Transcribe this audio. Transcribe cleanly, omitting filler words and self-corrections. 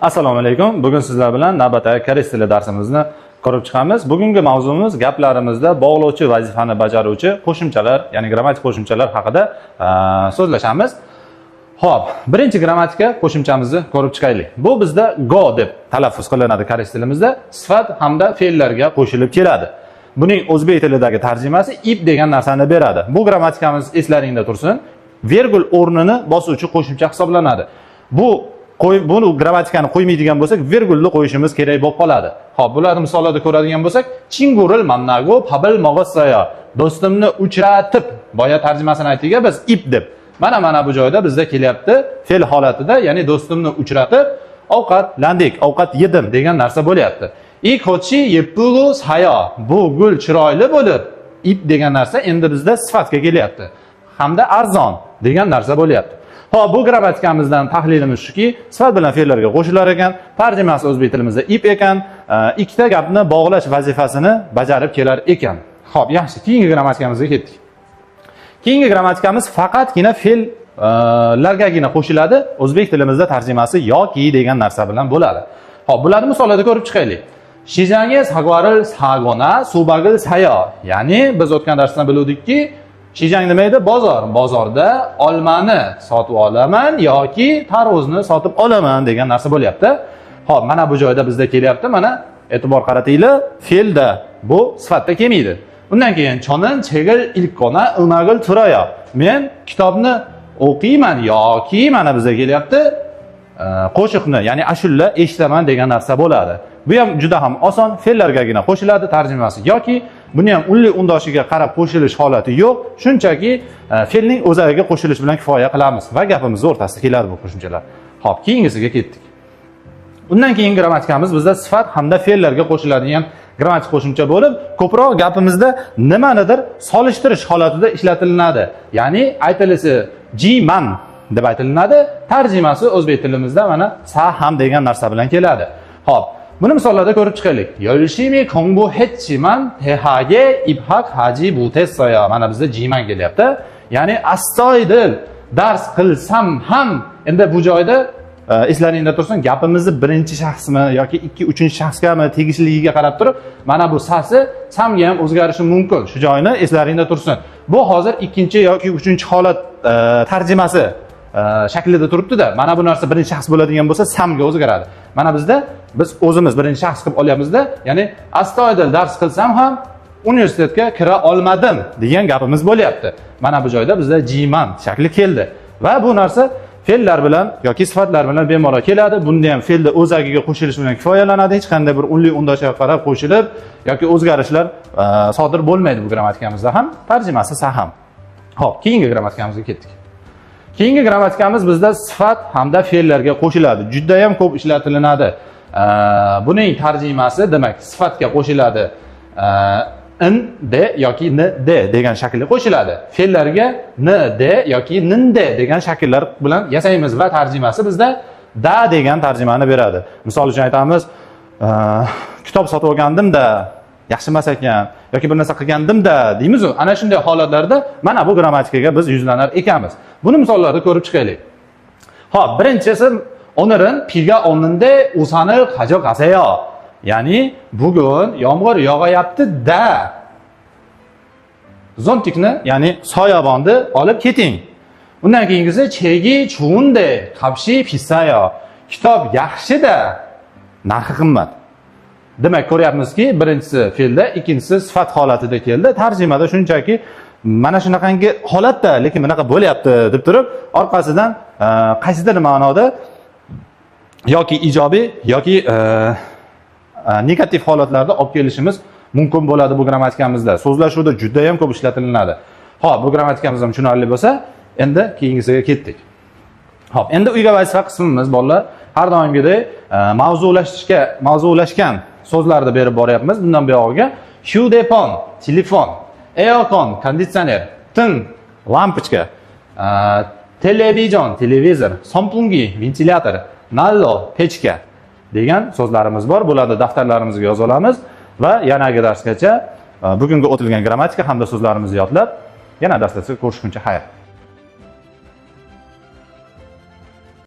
Assalomu alaykum. Bugun sizlar bilan navbatdagi koreys tili darsimizni ko'rib chiqamiz. Bugungi mavzumiz gaplarimizda bog'lovchi vazifani bajaruvchi qo'shimchalar, ya'ni grammatik qo'shimchalar haqida so'zlashamiz. Xo'p, birinchi grammatika qo'shimchamizni ko'rib chiqaylik. Bu bizda go deb talaffuz qilinadi koreys tilimizda, sifat hamda fe'llarga qo'shilib keladi. Buning o'zbek tilidagi tarjimasi ip degan narsani beradi. Bu grammatikamiz eslaringda tursin. Vergul o'rnini bosuvchi qo'shimcha hisoblanadi. Buni grammatikani qo'ymaydigan bo'lsak, vergulni qo'yishimiz kerak bo'lib qoladi. Xo'p, bularni misollarda ko'radigan bo'lsak, chinguril mannago pabil mog'asaya. Do'stimni uchratib, boya tarjimasini aytdik biz ip deb. Mana bu joyda bizda kelyapti fe'l holatida, ya'ni do'stimni uchratib, ovqatlandik, ovqat yedim degan narsa bo'lyapti. I kochi yepulu sayo. Bu gul chiroyli bo'lib, ip degan narsa endi bizda sifatga kelyapti. Hamda arzon degan narsa bo'lyapti. Xo'p, bu grammatikamizdan tahlilimiz shuki, sifat bilan fe'llarga qo'shilar ekan, tarjimasi o'zbek tilimizda ip ekan, ikkita gapni bog'lash vazifasini bajarib kelar ekan. Xo'p, yaxshi, keyingi grammatikamizga ketdik. Keyingi grammatikamiz faqatgina fe'llargagina qo'shiladi. O'zbek tilimizda tarjimasi yoki degan narsa bilan bo'ladi. Xo'p, bularni misollarda ko'rib chiqaylik. Shijange sagvaril sagona subagil sayo. Ya'ni biz o'tgan darsda biluvdikki, Shijang nima edi? Bozor. Bozorda olmani sotib olaman yoki tarvuzni sotib olaman degan narsa bo'lyapti. Xo'p, mana bu joyda bizda kelyapti. Mana e'tibor qaratinglar, fe'lda bu sifatda kelmaydi. Undan keyin chonin chegil ilkona umagil turaya. Men kitobni o'qiyman yoki mana bizga kelyapti qo'shiqni, ya'ni ashulla eshitaman degan narsa bo'ladi. Bu ham juda ham oson, fe'llargagina qo'shiladi tarjimasi yoki buni ham unli undoshiga qarab qo'shilish holati yo'q. Shunchaki fe'lning o'zariga qo'shilish bilan kifoya qilamiz va gapimizning o'rtasida keladi bu qo'shimchalar. Xo'p, keyingisiga ketdik. Undan keyin grammatikamiz bizda sifat hamda fe'llarga qo'shiladigan grammatik qo'shimcha bo'lib, ko'proq gapimizda nimanidir solishtirish holatida ishlatilinadi. Ya'ni aytilishi jiman deb aytilinadi. Tarjimasi o'zbek tilimizda mana sa ham degan narsa bilan keladi. Xo'p, buni misollarda ko'rib chiqaylik. 열심히 공부했지만 대학에 입학하지 못했어요. Mana bizda jiman kelyapti. Ya'ni astoydil dars qilsam ham, endi bu joyda eslaringda tursin, gapimizni birinchi shaxsmi yoki ikki, uchinchi shaxsgami tegishligiga qarab turib, mana bu sasi samga ham o'zgarishi mumkin. Shu joyini eslaringda tursin. Bu hozir ikkinchi yoki uchinchi holat tarjimasi shaklida turibdi-da. Mana bu narsa birinchi shaxs bo'ladigan bo'lsa, samga o'zgaradi. Mana bizda biz o'zimiz birinchi shaxs qilib olyapmiz-da, ya'ni astoydil dars qilsam ham universitetga kira olmadim degan gapimiz bo'lyapti. Mana bu joyda bizda jiman shakli keldi va bu narsa fe'llar bilan yoki sifatlar bilan bemalol keladi. Bunda ham fe'lda o'zagiga qo'shilish bilan kifoyalanadi. Hech qanday bir unli undoshiga qarab qo'shilib yoki o'zgarishlar sodir bo'lmaydi bu grammatikamizda ham. Tarjimasi sa ham. Xo'p, keyingi grammatikamizga ketdik. Keyingi grammatikamiz bizda sifat hamda fe'llarga qo'shiladi. Juda ham ko'p ishlatilinadi. Buning tarjimasi demak sifatga qo'shiladi. In de yoki n de degan shaklda qo'shiladi. Fe'llarga n de yoki nin de degan shakllar bilan yasaymiz va tarjimasi bizda da degan tarjimani beradi. Misol uchun aytamiz, kitob sotib olgandim-da, yaxshi emas ekan yoki bir narsa qilgandim-da deymiz-ku. Ana shunday holatlarda mana bu grammatikaga biz yuzlanar ekanmiz. Buni misollarda ko'rib chiqaylik. Xo'p, birinchisi onurin piga oninde usanı qajoqasayo. Ya'ni bugun yomg'ir yog'ayapti-da. Zontikni, ya'ni soyabonni olib keting. Undan keyingisi chegi chuunde qabshi pisayo. Kitob yaxshi-da, narxi qimmat. Demak, ko'ryapmizki, birinchisi fe'lda, ikkinchisi sifat holatida keldi. Tarjimada shunchaki mana shunaqangi holatda, lekin bunaqa bo'lyapti deb turib, orqasidan qaysidir ma'noda yoki ijobiy yoki negativ holatlarda olib kelishimiz mumkin bo'ladi bu grammatikamizda. So'zlashuvda juda ham ko'p ishlatilinadi. Xo'p, bu grammatikamizda ham tushunarli bo'lsa, endi keyingisiga ketdik. Xo'p, endi uyga vazifa qismimiz bolalar har doimgidek mavzulashgan so'zlarni berib boryapmiz. Bundan buyog'iga hyudepon, telefon, eokon, konditsioner, tin, lampochka, televizor, sonpungi, ventilyator, nallo, pechka degan so'zlarimiz bor. Bularni daftarlarimizga yoza olamiz va yanagi darsgacha bugungi o'tilgan grammatika hamda so'zlarimizni yodlab, yana darsda ko'rishguncha xayr.